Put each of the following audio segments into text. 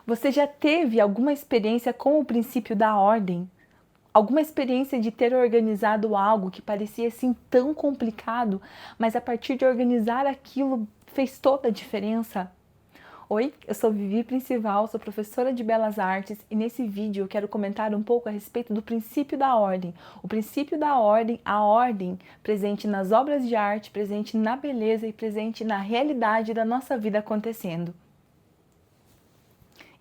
Você já teve alguma experiência com o princípio da ordem? Alguma experiência de ter organizado algo que parecia assim tão complicado, mas a partir de organizar aquilo fez toda a diferença? Oi, eu sou Vivi Principal, sou professora de Belas Artes e nesse vídeo eu quero comentar um pouco a respeito do princípio da ordem. O princípio da ordem, a ordem presente nas obras de arte, presente na beleza e presente na realidade da nossa vida acontecendo.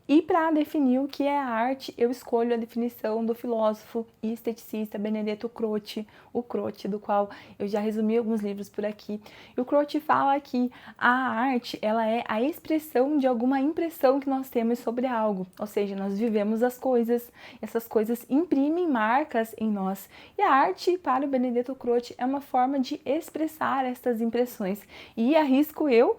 E para definir o que é a arte, eu escolho a definição do filósofo e esteticista Benedetto Croce, o Croce, do qual eu já resumi alguns livros por aqui. E o Croce fala que a arte, ela é a expressão de alguma impressão que nós temos sobre algo. Ou seja, nós vivemos as coisas, essas coisas imprimem marcas em nós. E a arte, para o Benedetto Croce, é uma forma de expressar estas impressões. E arrisco eu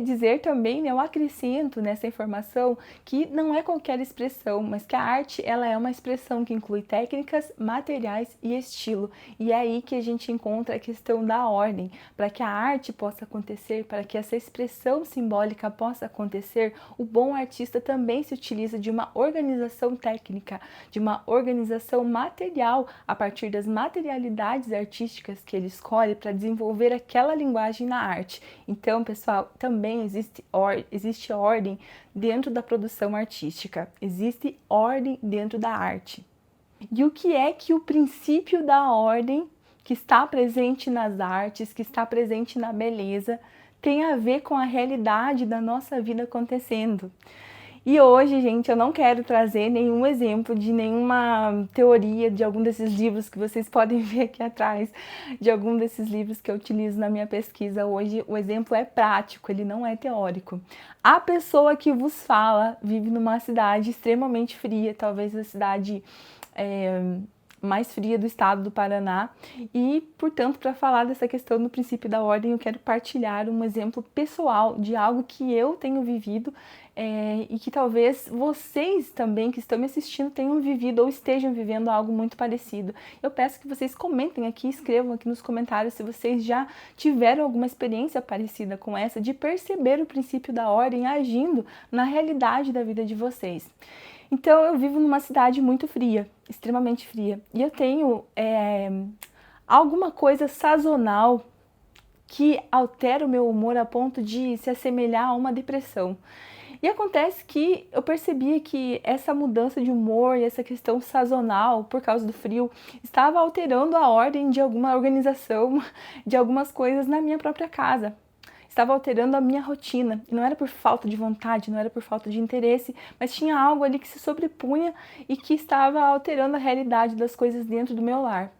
dizer também, eu acrescento nessa informação que não é qualquer expressão, mas que a arte ela é uma expressão que inclui técnicas, materiais e estilo. E é aí que a gente encontra a questão da ordem. Para que a arte possa acontecer, para que essa expressão simbólica possa acontecer, o bom artista também se utiliza de uma organização técnica, de uma organização material a partir das materialidades artísticas que ele escolhe para desenvolver aquela linguagem na arte. Então, pessoal, também existe ordem dentro da produção artística, existe ordem dentro da arte. E o que é que o princípio da ordem que está presente nas artes, que está presente na beleza, tem a ver com a realidade da nossa vida acontecendo? E hoje, gente, eu não quero trazer nenhum exemplo de nenhuma teoria de algum desses livros que vocês podem ver aqui atrás, de algum desses livros que eu utilizo na minha pesquisa. Hoje o exemplo é prático, ele não é teórico. A pessoa que vos fala vive numa cidade extremamente fria, talvez a cidade mais fria do estado do Paraná e, portanto, para falar dessa questão do princípio da ordem, eu quero partilhar um exemplo pessoal de algo que eu tenho vivido e que talvez vocês também que estão me assistindo tenham vivido ou estejam vivendo algo muito parecido. Eu peço que vocês comentem aqui, escrevam aqui nos comentários se vocês já tiveram alguma experiência parecida com essa de perceber o princípio da ordem agindo na realidade da vida de vocês. Então, eu vivo numa cidade muito fria, extremamente fria, e eu tenho alguma coisa sazonal que altera o meu humor a ponto de se assemelhar a uma depressão. E acontece que eu percebia que essa mudança de humor e essa questão sazonal, por causa do frio, estava alterando a ordem de alguma organização, de algumas coisas na minha própria casa. Estava alterando a minha rotina. E não era por falta de vontade, não era por falta de interesse, mas tinha algo ali que se sobrepunha e que estava alterando a realidade das coisas dentro do meu lar.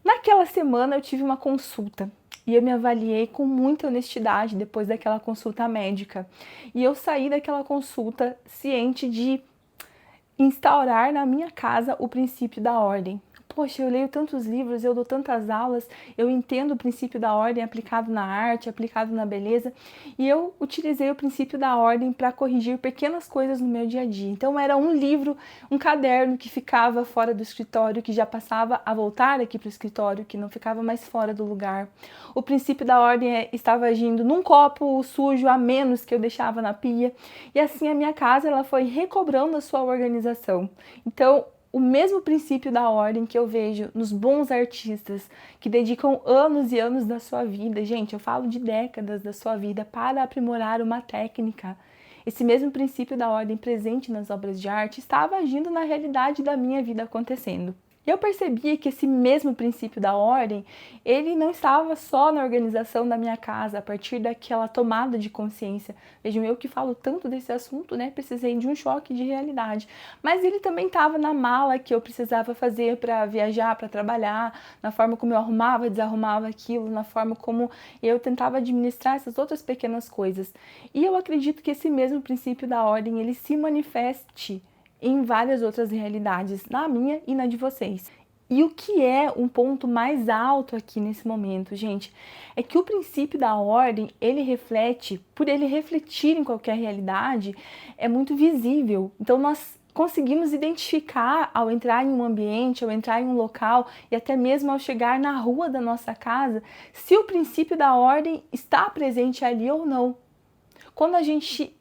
Naquela semana eu tive uma consulta e eu me avaliei com muita honestidade depois daquela consulta médica. E eu saí daquela consulta ciente de instaurar na minha casa o princípio da ordem. Poxa, eu leio tantos livros, eu dou tantas aulas, eu entendo o princípio da ordem aplicado na arte, aplicado na beleza, e eu utilizei o princípio da ordem para corrigir pequenas coisas no meu dia a dia. Então era um livro, um caderno que ficava fora do escritório, que já passava a voltar aqui para o escritório, que não ficava mais fora do lugar. O princípio da ordem estava agindo num copo sujo a menos que eu deixava na pia, e assim a minha casa ela foi recobrando a sua organização. Então, o mesmo princípio da ordem que eu vejo nos bons artistas que dedicam anos e anos da sua vida, gente, eu falo de décadas da sua vida para aprimorar uma técnica. Esse mesmo princípio da ordem presente nas obras de arte estava agindo na realidade da minha vida acontecendo. E eu percebia que esse mesmo princípio da ordem, ele não estava só na organização da minha casa, a partir daquela tomada de consciência. Vejam, eu que falo tanto desse assunto, né? Precisei de um choque de realidade. Mas ele também estava na mala que eu precisava fazer para viajar, para trabalhar, na forma como eu arrumava e desarrumava aquilo, na forma como eu tentava administrar essas outras pequenas coisas. E eu acredito que esse mesmo princípio da ordem, ele se manifeste em várias outras realidades, na minha e na de vocês. E o que é um ponto mais alto aqui nesse momento, gente, é que o princípio da ordem, ele reflete, por ele refletir em qualquer realidade, é muito visível. Então nós conseguimos identificar ao entrar em um ambiente, ao entrar em um local e até mesmo ao chegar na rua da nossa casa, se o princípio da ordem está presente ali ou não. quando a gente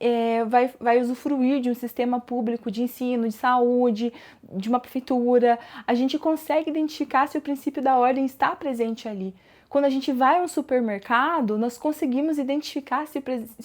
vai usufruir de um sistema público de ensino, de saúde, de uma prefeitura, a gente consegue identificar se o princípio da ordem está presente ali. Quando a gente vai ao supermercado, nós conseguimos identificar se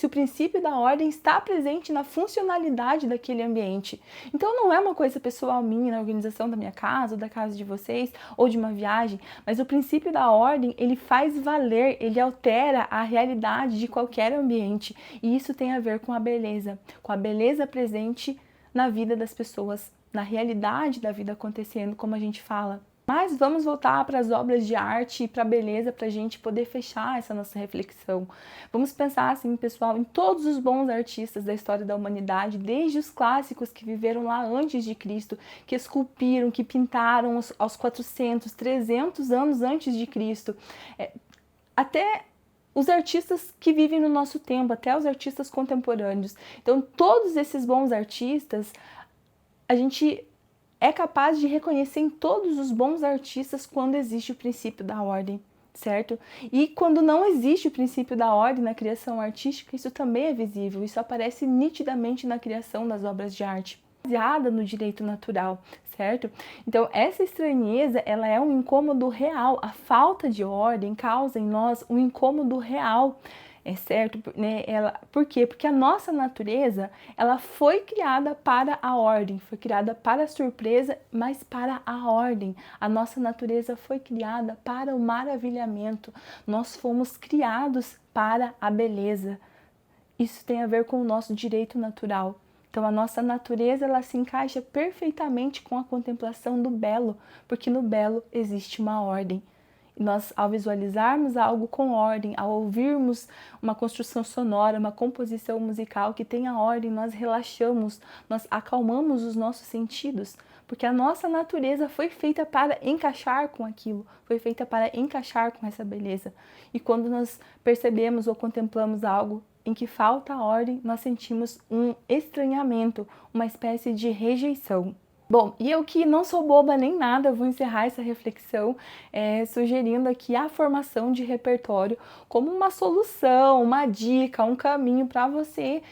o princípio da ordem está presente na funcionalidade daquele ambiente. Então não é uma coisa pessoal minha, na organização da minha casa, ou da casa de vocês, ou de uma viagem, mas o princípio da ordem, ele faz valer, ele altera a realidade de qualquer ambiente. E isso tem a ver com a beleza presente na vida das pessoas, na realidade da vida acontecendo, como a gente fala. Mas vamos voltar para as obras de arte e para a beleza para a gente poder fechar essa nossa reflexão. Vamos pensar assim, pessoal, em todos os bons artistas da história da humanidade, desde os clássicos que viveram lá antes de Cristo, que esculpiram, que pintaram aos 400, 300 anos antes de Cristo, até os artistas que vivem no nosso tempo, até os artistas contemporâneos. Então, todos esses bons artistas, a gente é capaz de reconhecer em todos os bons artistas quando existe o princípio da ordem, certo? E quando não existe o princípio da ordem na criação artística, isso também é visível, isso aparece nitidamente na criação das obras de arte, baseada no direito natural, certo? Então, essa estranheza, ela é um incômodo real, a falta de ordem causa em nós um incômodo real, certo? Né? Por quê? Porque a nossa natureza, ela foi criada para a ordem, foi criada para a surpresa, mas para a ordem. A nossa natureza foi criada para o maravilhamento. Nós fomos criados para a beleza. Isso tem a ver com o nosso direito natural. Então, a nossa natureza, ela se encaixa perfeitamente com a contemplação do belo, porque no belo existe uma ordem. Nós, ao visualizarmos algo com ordem, ao ouvirmos uma construção sonora, uma composição musical que tenha ordem, nós relaxamos, nós acalmamos os nossos sentidos, porque a nossa natureza foi feita para encaixar com aquilo, foi feita para encaixar com essa beleza. E quando nós percebemos ou contemplamos algo em que falta ordem, nós sentimos um estranhamento, uma espécie de rejeição. Bom, e eu que não sou boba nem nada, eu vou encerrar essa reflexão sugerindo aqui a formação de repertório como uma solução, uma dica, um caminho para você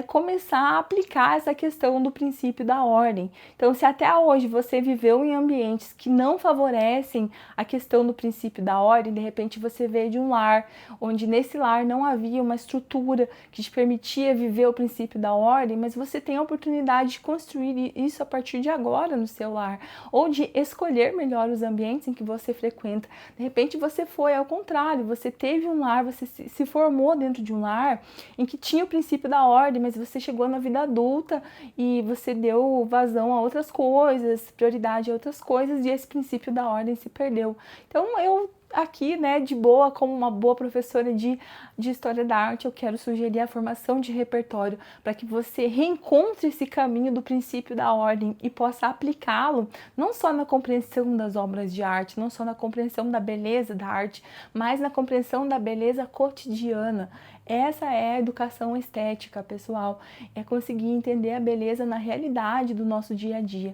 começar a aplicar essa questão do princípio da ordem. Então, se até hoje você viveu em ambientes que não favorecem a questão do princípio da ordem, de repente você veio de um lar, onde nesse lar não havia uma estrutura que te permitia viver o princípio da ordem, mas você tem a oportunidade de construir isso a partir de agora no seu lar, ou de escolher melhor os ambientes em que você frequenta. De repente você foi ao contrário, você teve um lar, você se formou dentro de um lar em que tinha o princípio da ordem, mas você chegou na vida adulta e você deu vazão a outras coisas, prioridade a outras coisas, e esse princípio da ordem se perdeu. Então eu aqui, né, de boa, como uma boa professora de História da Arte, eu quero sugerir a formação de repertório para que você reencontre esse caminho do princípio da ordem e possa aplicá-lo não só na compreensão das obras de arte, não só na compreensão da beleza da arte, mas na compreensão da beleza cotidiana. Essa é a educação estética, pessoal, é conseguir entender a beleza na realidade do nosso dia a dia.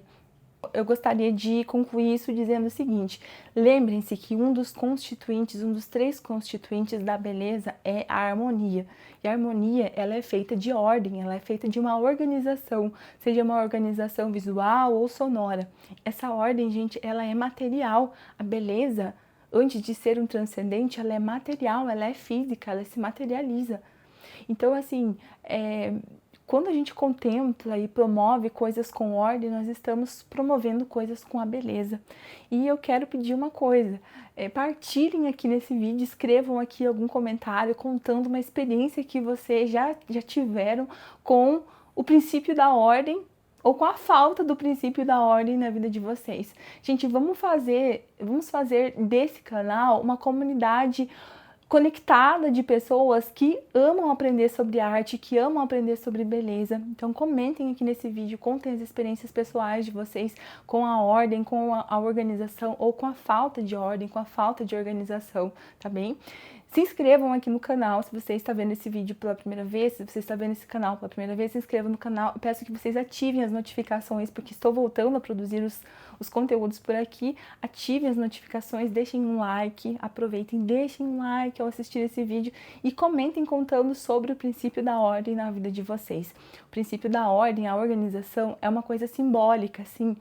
Eu gostaria de concluir isso dizendo o seguinte: lembrem-se que um dos 3 constituintes da beleza é a harmonia. E a harmonia, ela é feita de ordem, ela é feita de uma organização, seja uma organização visual ou sonora. Essa ordem, gente, ela é material. A beleza, antes de ser um transcendente, ela é material, ela é física, ela se materializa. Então, assim, quando a gente contempla e promove coisas com ordem, nós estamos promovendo coisas com a beleza. E eu quero pedir uma coisa, partilhem aqui nesse vídeo, escrevam aqui algum comentário contando uma experiência que vocês já tiveram com o princípio da ordem ou com a falta do princípio da ordem na vida de vocês. Gente, vamos fazer desse canal uma comunidade conectada de pessoas que amam aprender sobre arte, que amam aprender sobre beleza. Então comentem aqui nesse vídeo, contem as experiências pessoais de vocês com a ordem, com a organização ou com a falta de ordem, com a falta de organização, tá bem? Se inscrevam aqui no canal, se você está vendo esse vídeo pela primeira vez, se você está vendo esse canal pela primeira vez, se inscreva no canal. Eu peço que vocês ativem as notificações, porque estou voltando a produzir os conteúdos por aqui. Ativem as notificações, deixem um like, aproveitem, deixem um like ao assistir esse vídeo e comentem contando sobre o princípio da ordem na vida de vocês. O princípio da ordem, a organização, é uma coisa simbólica, assim,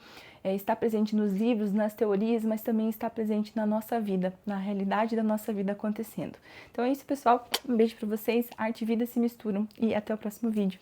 está presente nos livros, nas teorias, mas também está presente na nossa vida, na realidade da nossa vida acontecendo. Então é isso, pessoal. Um beijo para vocês. Arte e vida se misturam e até o próximo vídeo.